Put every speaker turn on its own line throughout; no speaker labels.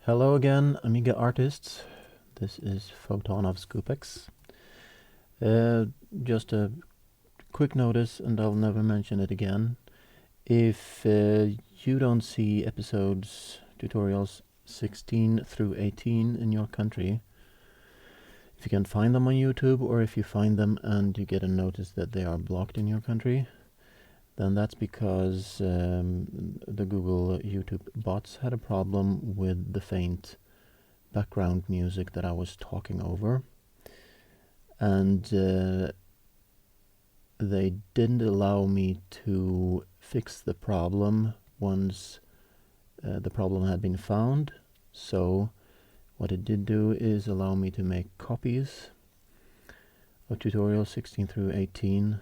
Hello again, Amiga artists. This is Photon of Scoopex. Just a quick notice, and I'll never mention it again. If you don't see episodes, tutorials 16 through 18 in your country, if you can find them on YouTube, or if you find them and you get a notice that they are blocked in your country, then that's because the Google YouTube bots had a problem with the faint background music that I was talking over, and they didn't allow me to fix the problem once the problem had been found. So what it did do is allow me to make copies of tutorials 16 through 18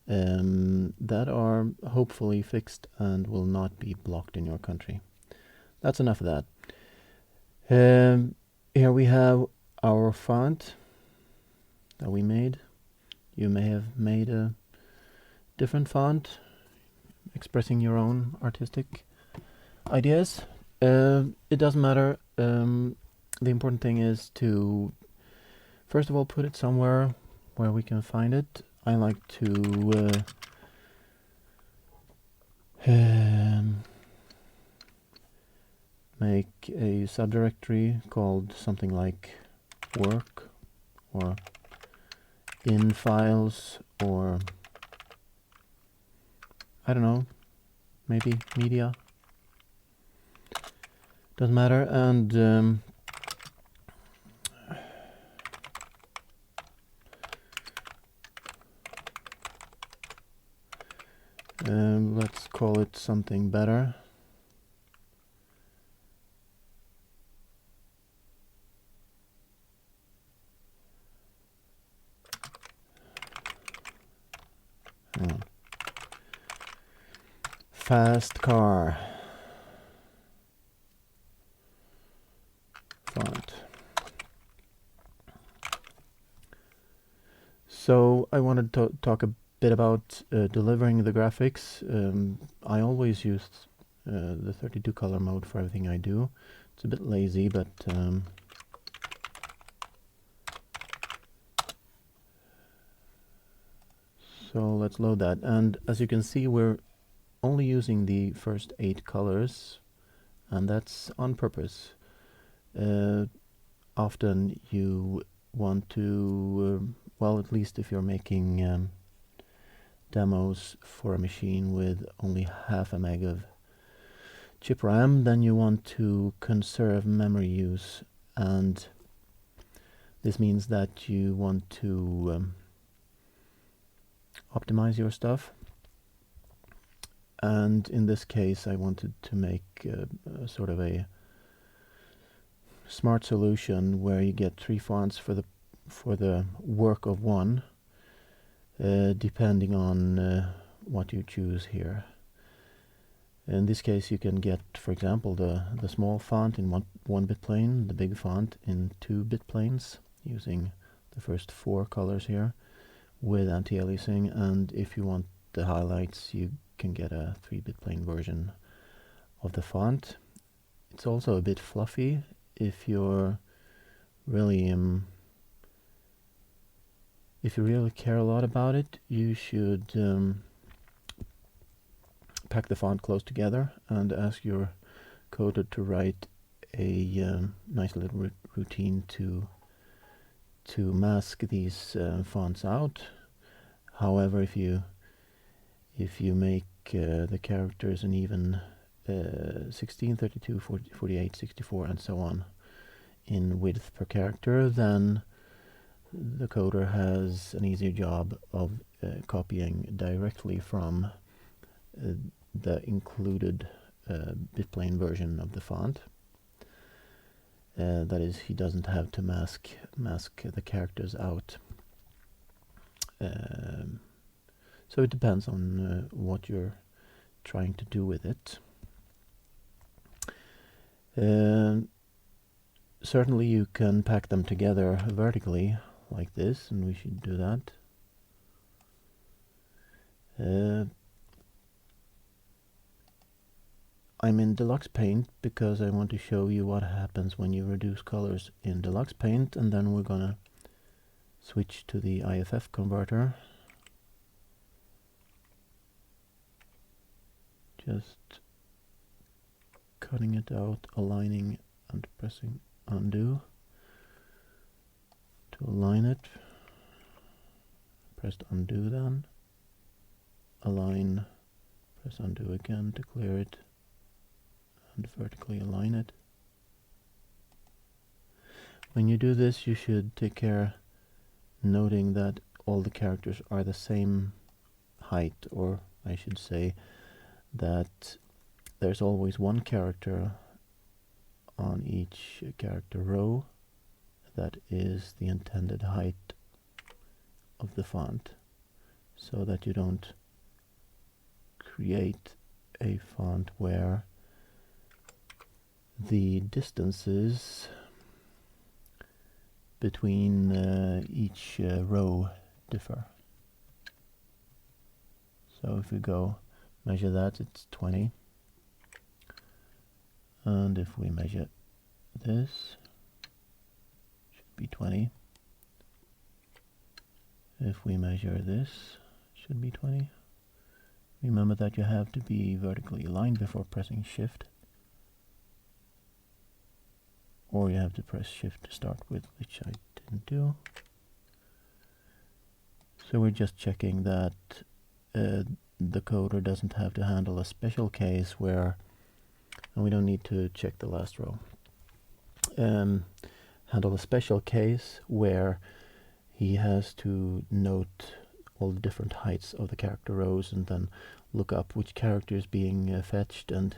that are hopefully fixed and will not be blocked in your country. That's enough of that. Here we have our font that we made. You may have made a different font, expressing your own artistic ideas. It doesn't matter. The important thing is to, first of all, put it somewhere where we can find it. I like to make a subdirectory called something like work or in files, or I don't know, maybe media. Doesn't matter. And let's call it something better. Fast car font. So I wanted to talk a bit about delivering the graphics. I always use the 32 color mode for everything I do. It's a bit lazy, but so let's load that. And as you can see, we're only using the first 8 colors, and that's on purpose. Often you want to, well, at least if you're making demos for a machine with only half a meg of chip RAM, then you want to conserve memory use, and this means that you want to optimize your stuff. And in this case, I wanted to make sort of a smart solution where you get 3 fonts for the work of one, depending on what you choose here. In this case, you can get, for example, the small font in one bit plane, the big font in 2-bit planes, using the first 4 colors here with anti-aliasing. And if you want the highlights, you can get a 3-bit plane version of the font. It's also a bit fluffy. If you're really if you really care a lot about it, you should pack the font close together and ask your coder to write a nice little routine to mask these fonts out. However, if you make the characters an even 16, 32, 48, 64, and so on in width per character, then the coder has an easier job of copying directly from the included bitplane version of the font. That is, he doesn't have to mask the characters out. So it depends on what you're trying to do with it. Certainly you can pack them together vertically like this, and we should do that. I'm in Deluxe Paint because I want to show you what happens when you reduce colors in Deluxe Paint, and then we're gonna switch to the IFF converter. Just cutting it out, aligning and pressing undo to align it. Press undo, then align, press undo again to clear it, and vertically align it. When you do this, you should take care noting that all the characters are the same height, or I should say that there's always one character on each character row that is the intended height of the font, so that you don't create a font where the distances between each row differ. So if we go measure that, it's 20, and if we measure this, it should be 20. If we measure this, it should be 20. Remember that you have to be vertically aligned before pressing Shift, or you have to press Shift to start with, which I didn't do. So we're just checking that the coder doesn't have to handle a special case where, and we don't need to check the last row, handle a special case where he has to note all the different heights of the character rows and then look up which character is being fetched and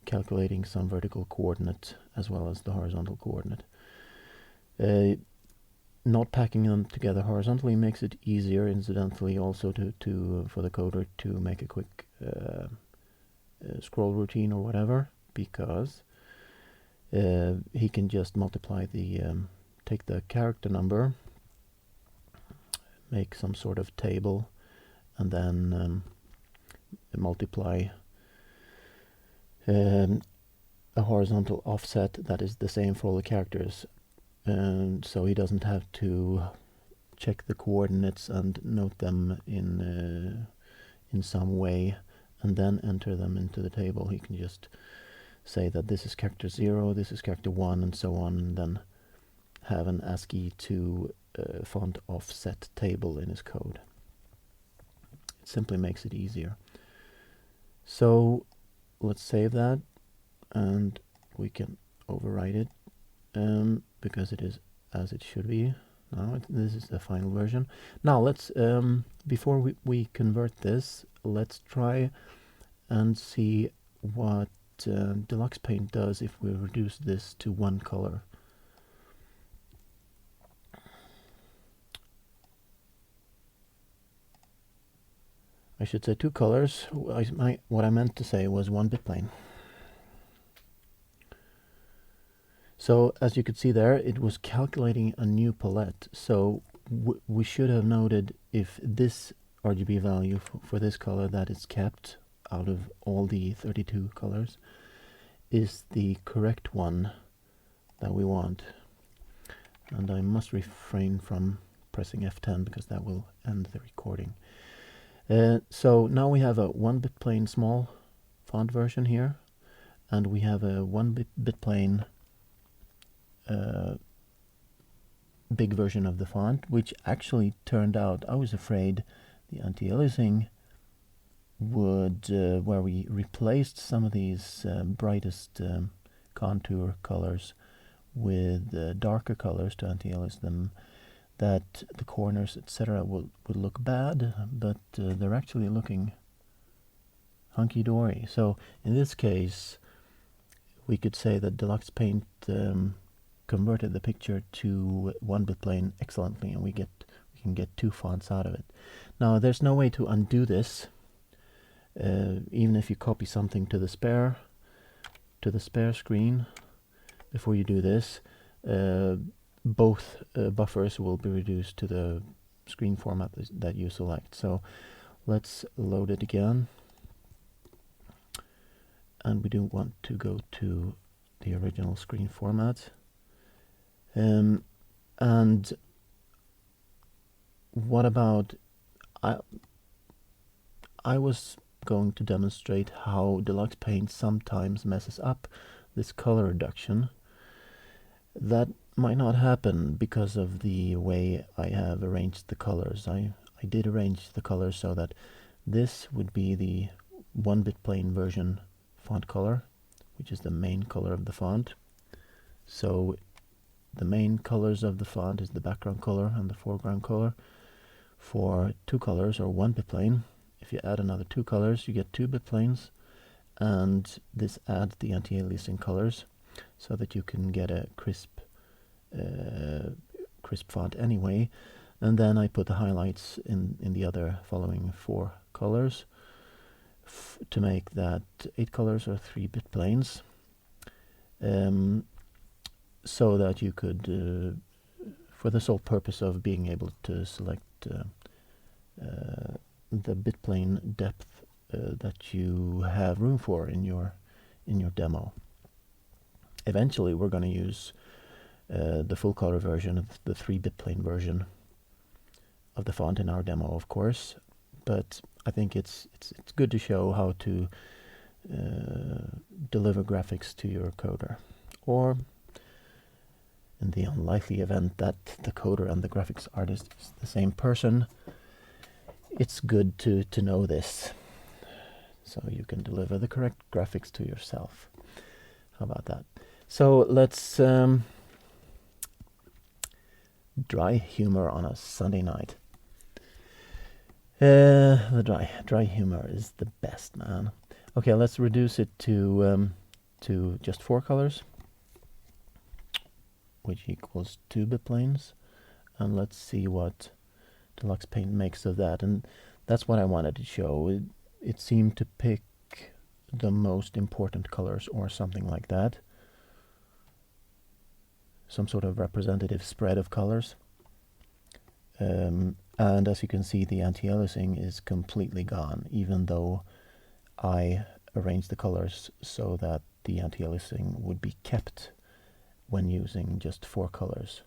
calculating some vertical coordinate as well as the horizontal coordinate. Not packing them together horizontally makes it easier, incidentally, also for the coder to make a quick scroll routine or whatever, because he can just multiply take the character number, make some sort of table, and then multiply a horizontal offset that is the same for all the characters. So he doesn't have to check the coordinates and note them in some way and then enter them into the table. He can just say that this is character 0, this is character 1, and so on, and then have an ASCII to font offset table in his code. It simply makes it easier. So let's save that, and we can overwrite it because it is as it should be. Now this is the final version. Now let's before we convert this, let's try and see what Deluxe Paint does if we reduce this to one color. I should say two colors. What I meant to say was one bit plane. So as you could see there, it was calculating a new palette. So we should have noted if this RGB value for this color that is kept out of all the 32 colors is the correct one that we want. And I must refrain from pressing F10 because that will end the recording. So now we have a 1-bit plane small font version here, and we have a 1-bit plane big version of the font, which actually turned out, I was afraid the anti-aliasing would, where we replaced some of these brightest contour colors with darker colors to anti-alias them, that the corners, etc., would look bad, but they're actually looking hunky-dory. So in this case, we could say that Deluxe Paint converted the picture to 1-bit plane excellently, and we can get two fonts out of it. Now there's no way to undo this, even if you copy something to the spare screen. Before you do this, both buffers will be reduced to the screen format that you select. So let's load it again, and we do want to go to the original screen format. And what about, I was going to demonstrate how Deluxe Paint sometimes messes up this color reduction. That might not happen because of the way I have arranged the colors. I did arrange the colors so that this would be the 1-bit plain version font color, which is the main color of the font. So the main colors of the font is the background color and the foreground color. For 2 colors or 1-bit plain, if you add another 2 colors, you get 2-bit planes, and this adds the anti-aliasing colors so that you can get a crisp font anyway. And then I put the highlights in the other following 4 colors to make that 8 colors or 3-bit planes, so that you could, for the sole purpose of being able to select the bit plane depth that you have room for in your demo. Eventually we're going to use the full color version of the 3-bit plain version of the font in our demo, of course, but I think it's good to show how to deliver graphics to your coder, or in the unlikely event that the coder and the graphics artist is the same person, it's good to know this, so you can deliver the correct graphics to yourself. How about that? So let's dry humor on a Sunday night. The dry humor is the best, man. Okay, let's reduce it to just 4 colors, which equals 2-bit planes, and let's see what Deluxe Paint makes of that. And that's what I wanted to show. It seemed to pick the most important colors or something like that, some sort of representative spread of colors. And as you can see, the anti-aliasing is completely gone, even though I arranged the colors so that the anti-aliasing would be kept when using just 4 colors.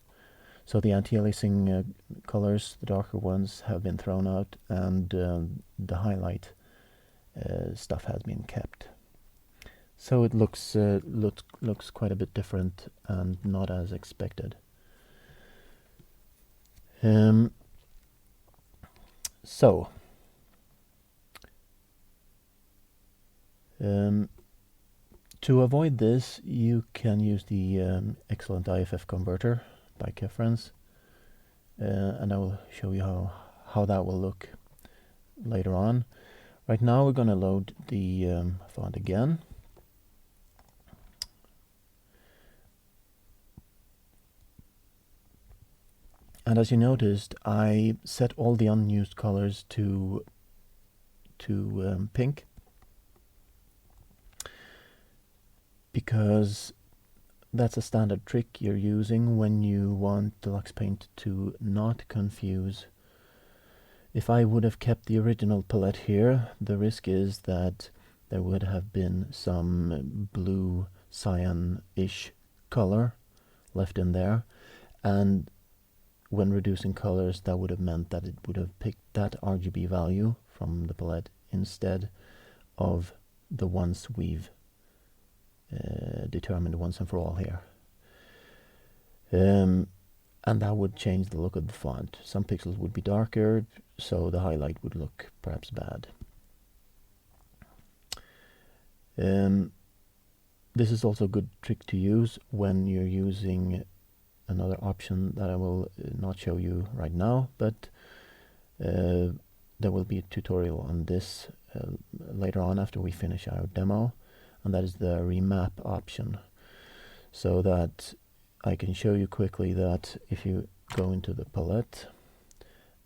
So the anti-aliasing colors, the darker ones, have been thrown out, and the highlight stuff has been kept. So it looks quite a bit different and not as expected. To avoid this, you can use the excellent IFF converter by Kefrens, and I will show you how that will look later on. Right now we're going to load the font again. And as you noticed, I set all the unused colors to pink, because that's a standard trick you're using when you want Deluxe Paint to not confuse. If I would have kept the original palette here, the risk is that there would have been some blue cyan-ish color left in there, and when reducing colors, that would have meant that it would have picked that RGB value from the palette instead of the ones we've determined once and for all here. And that would change the look of the font. Some pixels would be darker, so the highlight would look perhaps bad. This is also a good trick to use when you're using another option that I will not show you right now, but there will be a tutorial on this later on after we finish our demo, and that is the remap option, so that I can show you quickly that if you go into the palette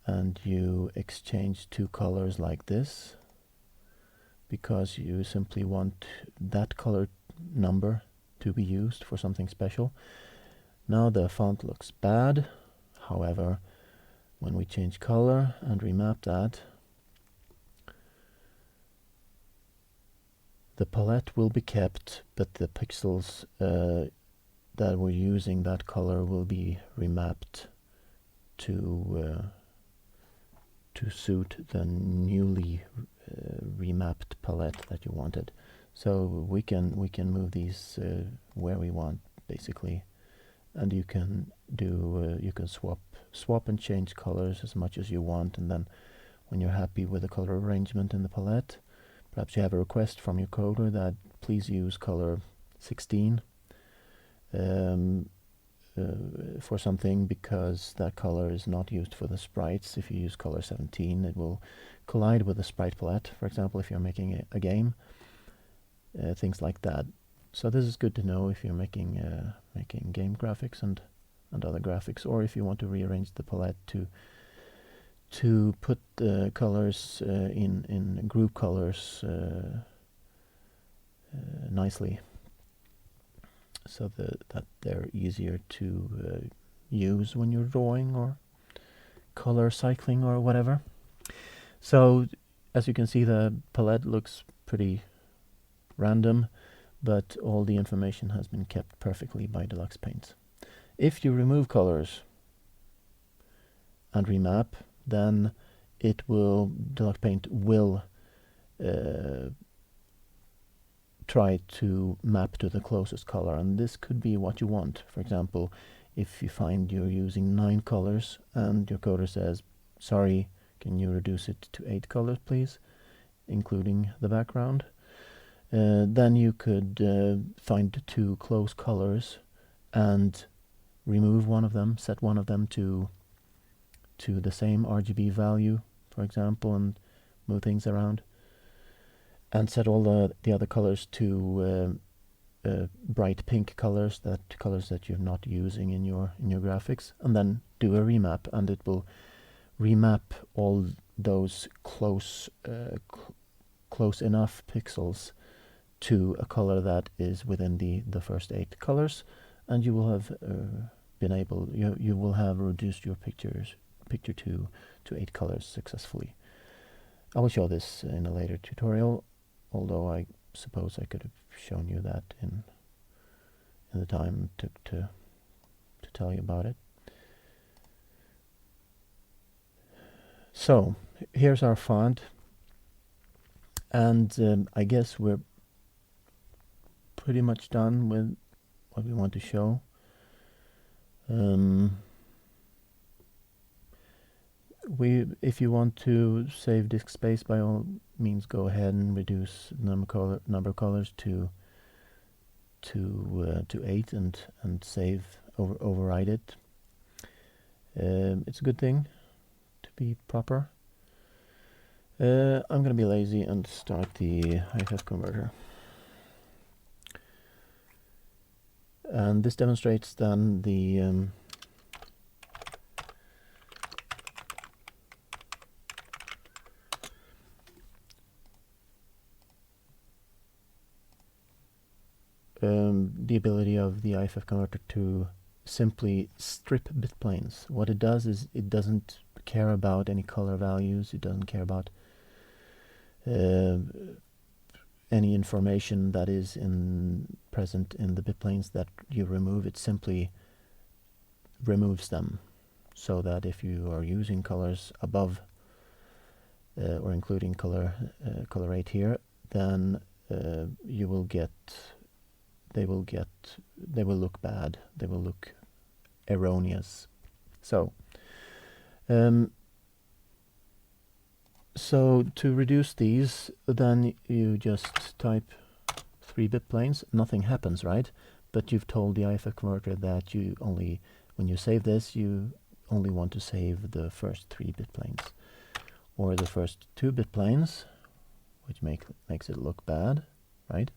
and you exchange 2 colors like this, because you simply want that color number to be used for something special. Now the font looks bad. However, when we change color and remap that, The palette will be kept, but the pixels that we're using, that color, will be remapped to suit the newly remapped palette that you wanted. So we can move these where we want, basically, and you can do you can swap and change colors as much as you want, and then when you're happy with the color arrangement in the palette, perhaps you have a request from your coder that please use color 16 for something, because that color is not used for the sprites. If you use color 17, it will collide with the sprite palette, for example, if you're making a game, things like that. So this is good to know if you're making game graphics and other graphics, or if you want to rearrange the palette to put the colors in group colors nicely, so that they're easier to use when you're drawing or color cycling or whatever. So as you can see, the palette looks pretty random, but all the information has been kept perfectly by Deluxe Paint. If you remove colors and remap, then Deluxe Paint will try to map to the closest color, and this could be what you want. For example, if you find you're using 9 colors and your coder says, sorry, can you reduce it to 8 colors please, including the background, then you could find 2 close colors and remove one of them, set one of them to the same RGB value, for example, and move things around, and set all the other colors to bright pink colors, colors that you're not using in your graphics, and then do a remap, and it will remap all those close enough pixels to a color that is within the first 8 colors, and you will have you will have reduced your picture to 8 colors successfully. I will show this in a later tutorial, although I suppose I could have shown you that in the time it took to tell you about it. So here's our font, and I guess we're pretty much done with what we want to show. If you want to save disk space, by all means go ahead and reduce number of colors to 8 and save, override it. It's a good thing to be proper. I'm gonna be lazy and start the IFF converter, and this demonstrates then the ability of the IFF converter to simply strip bit planes. What it does is it doesn't care about any color values, it doesn't care about any information that is present in the bit planes that you remove. It simply removes them, so that if you are using colors above or including color 8 here, then you will get they will look bad, they will look erroneous. So so to reduce these, then you just type 3 bit planes. Nothing happens, right? But you've told the IFF converter that you only, when you save this, you only want to save the first 3 bit planes, or the first 2 bit planes, which makes it look bad, right?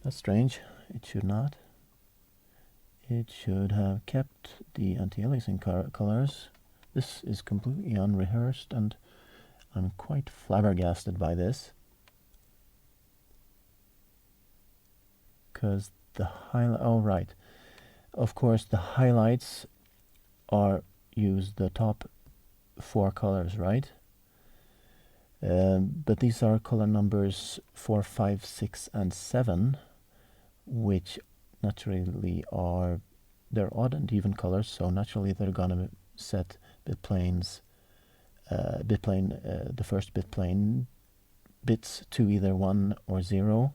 That's strange. It should not. It should have kept the anti-aliasing colors. This is completely unrehearsed, and I'm quite flabbergasted by this, because right, of course the highlights use the top 4 colors, right? But these are color numbers 4, 5, 6, and 7, which naturally are, they're odd and even colors, so naturally they're gonna set bitplanes, the first bitplane bits to either 1 or 0,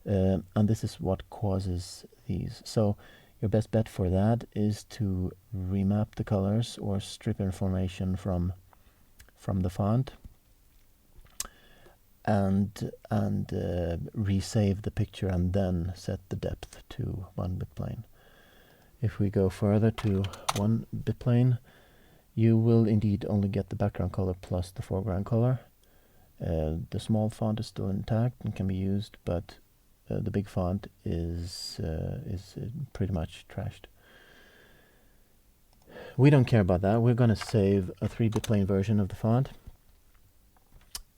and this is what causes these. So your best bet for that is to remap the colors or strip information from the font, and resave the picture and then set the depth to 1 bitplane. If we go further to 1 bitplane, you will indeed only get the background color plus the foreground color. The small font is still intact and can be used, but the big font is pretty much trashed. We don't care about that. We're going to save a 3 bitplane version of the font,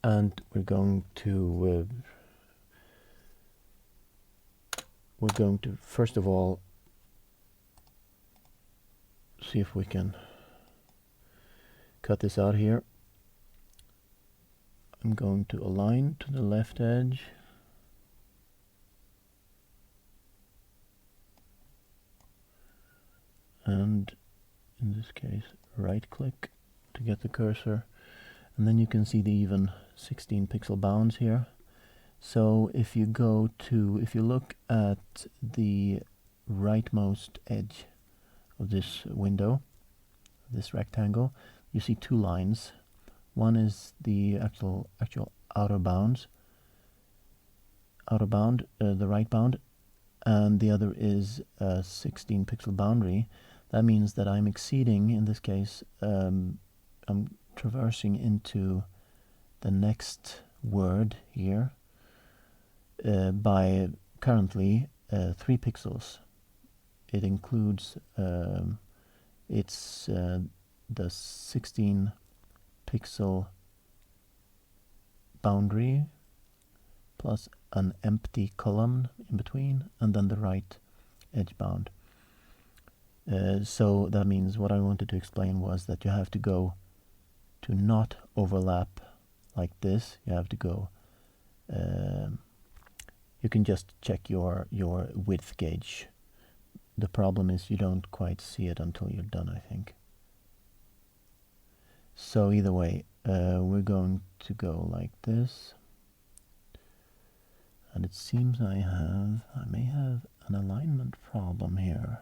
and we're going to first of all see if we can cut this out here. I'm going to align to the left edge, and in this case right click to get the cursor, and then you can see the even 16 pixel bounds here. So if you look at the rightmost edge of this window, this rectangle, you see 2 lines. One is the actual outer bound, the right bound, and the other is a 16 pixel boundary. That means that I'm exceeding, in this case, I'm traversing into the next word here by currently 3 pixels. It includes it's the 16 pixel boundary plus an empty column in between, and then the right edge bound. So that means what I wanted to explain was that you have to go to not overlap like this. You have to go, you can just check your width gauge. The problem is you don't quite see it until you're done, I think. So either way, we're going to go like this, and it seems I may have an alignment problem here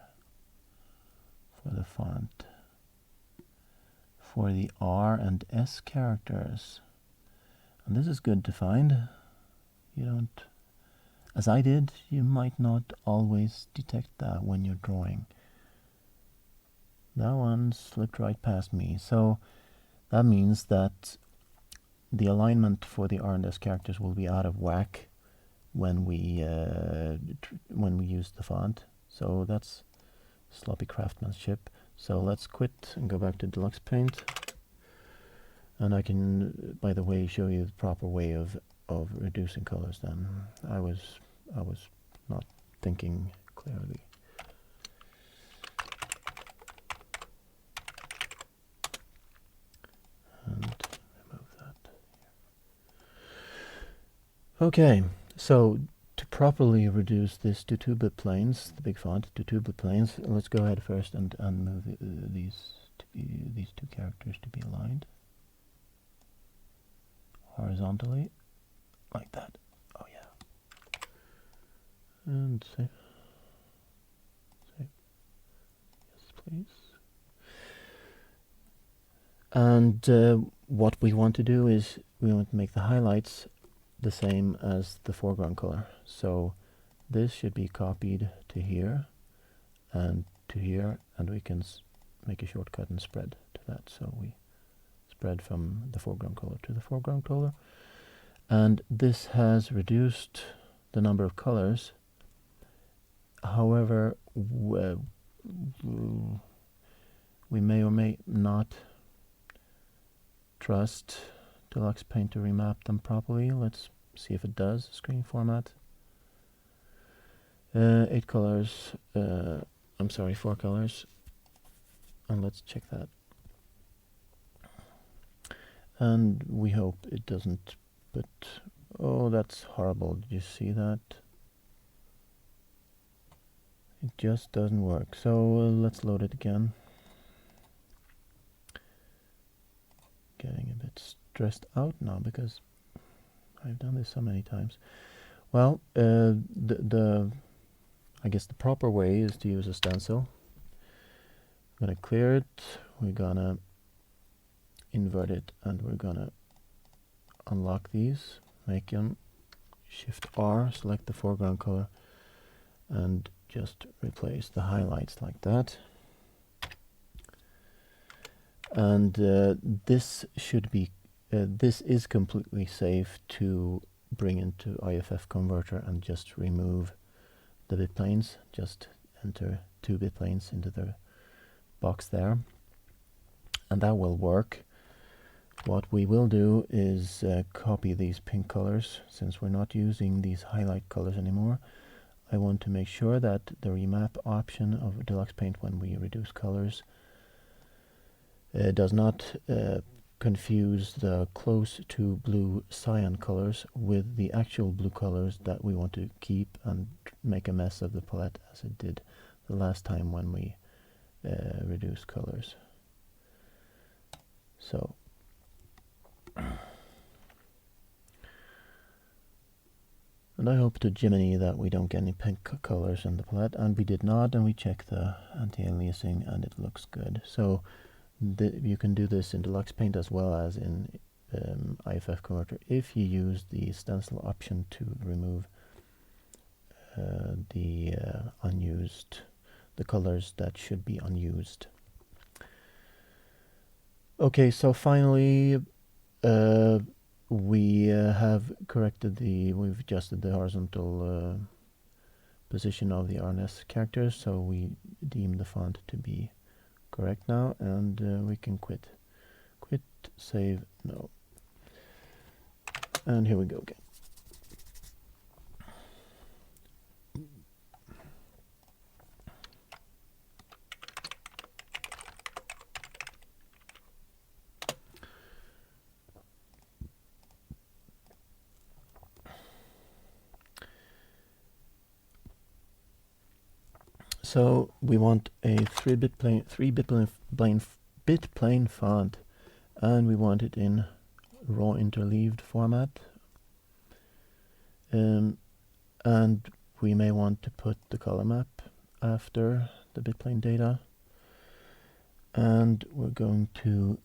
for the font, for the R and S characters, and this is good to find. You don't, as I did, you might not always detect that when you're drawing. That one slipped right past me, so that means that the alignment for the R and S characters will be out of whack when we use the font. So that's sloppy craftsmanship. So let's quit and go back to Deluxe Paint, and I can, by the way, show you the proper way of reducing colors. Then I was not thinking clearly. And remove that. Okay, so to properly reduce this to 2-bit planes, the big font to 2-bit planes, let's go ahead first and move these 2 characters to be aligned horizontally, like that. Oh yeah. And save. Yes, please. And what we want to do is we want to make the highlights the same as the foreground color. So this should be copied to here and to here, and we can make a shortcut and spread to that. So we spread from the foreground color to the foreground color, and this has reduced the number of colors. However, we may or may not trust Deluxe Paint to remap them properly. Let's see if it does. Screen format. 8 colors. I'm sorry, 4 colors. And let's check that. and we hope it doesn't, but oh, that's horrible. Did you see that? It just doesn't work. So let's load it again. Getting a bit stressed out now because I've done this so many times. Well, I guess the proper way is to use a stencil. I'm gonna clear it, we're gonna invert it, and we're gonna unlock these, make them Shift R, select the foreground color, and just replace the highlights like that. And this should be, this is completely safe to bring into IFF converter and just remove the bit planes. Just enter 2 bit planes into the box there, and that will work. What we will do is copy these pink colors. Since we're not using these highlight colors anymore, I want to make sure that the remap option of Deluxe Paint when we reduce colors does not confuse the close to blue cyan colors with the actual blue colors that we want to keep and make a mess of the palette as it did the last time when we reduced colors. So and I hope to Jiminy that we don't get any pink colors in the palette, and we did not, and we checked the anti-aliasing and it looks good. So you can do this in Deluxe Paint as well as in IFF Converter if you use the stencil option to remove the colors that should be unused. Okay, so finally we have corrected we've adjusted the horizontal position of the RNS characters, so we deem the font to be correct now, and we can quit, save, no, and here we go again. So we want a 3-bit plane font, and we want it in raw interleaved format. And we may want to put the color map after the bitplane data. And we're going to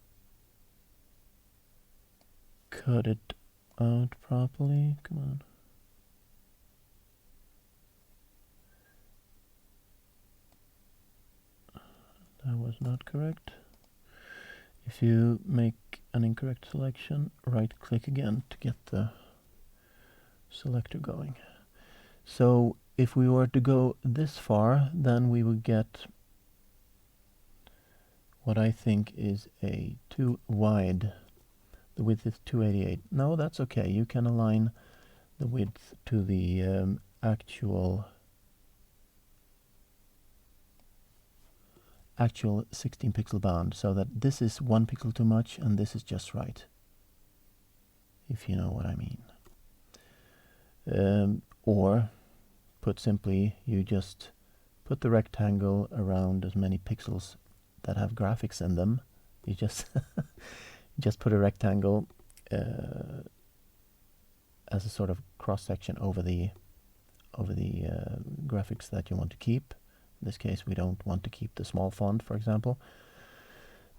cut it out properly. Come on. That was not correct. If you make an incorrect selection, right click again to get the selector going. So if we were to go this far, then we would get what I think is a too wide. The width is 288. No, that's okay. You can align the width to the actual 16 pixel bound, so that this is 1 pixel too much and this is just right, if you know what I mean. Or put simply, you just put the rectangle around as many pixels that have graphics in them. You just just put a rectangle as a sort of cross section over the graphics that you want to keep. In this case, we don't want to keep the small font, for example.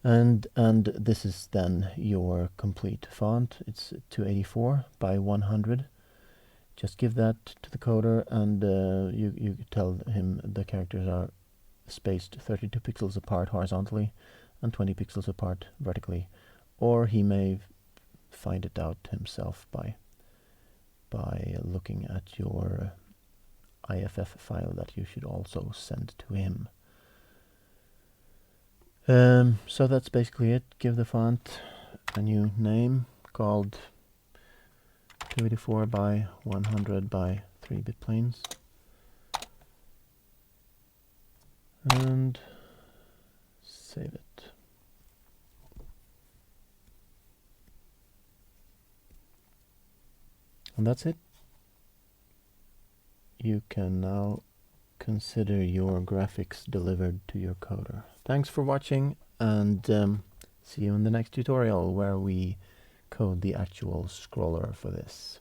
And this is then your complete font. It's 284 by 100. Just give that to the coder, and you tell him the characters are spaced 32 pixels apart horizontally and 20 pixels apart vertically, or he may find it out himself by looking at your IFF file that you should also send to him. So that's basically it. Give the font a new name called 284 by 100 by 3-bit planes, and save it. And that's it. You can now consider your graphics delivered to your coder. Thanks for watching, and see you in the next tutorial where we code the actual scroller for this.